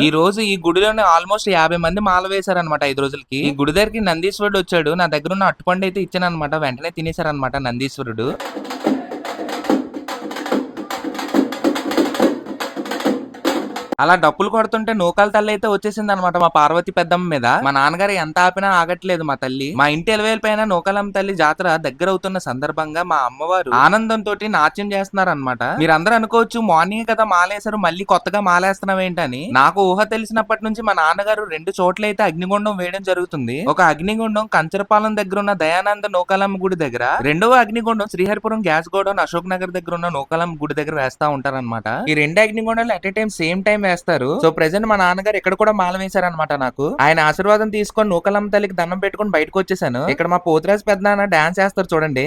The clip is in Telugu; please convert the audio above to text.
ఈ రోజు ఈ గుడిలోనే ఆల్మోస్ట్ 50 మంది మాల వేశారనమాట 5 రోజులకి. ఈ గుడి దగ్గరికి నందీశ్వరుడు వచ్చాడు. నా దగ్గర ఉన్న అట్టుపండు అయితే ఇచ్చాను అనమాట. వెంటనే తినేశారనమాట నందీశ్వరుడు. అలా డప్పులు కొడుతుంటే నూకాల తల్లి అయితే వచ్చేసింది అనమాట మా పార్వతి పెద్దమ్మ మీద. మా నాన్నగారు ఎంత ఆపినా ఆగట్లేదు మా తల్లి. మా ఇంటి ఎలవేల పైన నూకాలమ్మ తల్లి జాతర దగ్గర అవుతున్న సందర్భంగా మా అమ్మవారు ఆనందంతో నాట్యం చేస్తున్నారనమాట. మీరందరూ అనుకోవచ్చు మార్నింగ్ కదా మాలేశారు, మళ్ళీ కొత్తగా మాలేస్తున్నాం ఏంటని. నాకు ఊహ తెలిసినప్పటి నుంచి మా నాన్నగారు 2 చోట్ల అయితే అగ్నిగుండం వేయడం జరుగుతుంది. ఒక అగ్నిగుండం కంచరపాలెం దగ్గర ఉన్న దయానంద నూకాలమ్మ గుడి దగ్గర, రెండవ అగ్నిగుండం శ్రీహరిపురం గ్యాస్ గోడౌన్ అశోక్ నగర్ దగ్గర ఉన్న నూకాలమ్మ గుడి దగ్గర వేస్తా ఉంటారన్నమాట. ఈ 2 అగ్నిగుండాలు at a time same time వేస్తారు. సో ప్రెసెంట్ మా నాన్నగారు ఇక్కడ కూడా మాల వేశారనమాట. నాకు ఆయన ఆశీర్వాదం తీసుకొని నూకలమ్మ తల్లికి దండం పెట్టుకుని బయటకు వచ్చేసాను. ఇక్కడ మా పోతురాజు పెద్దనాన్న డాన్స్ చేస్తారు చూడండి.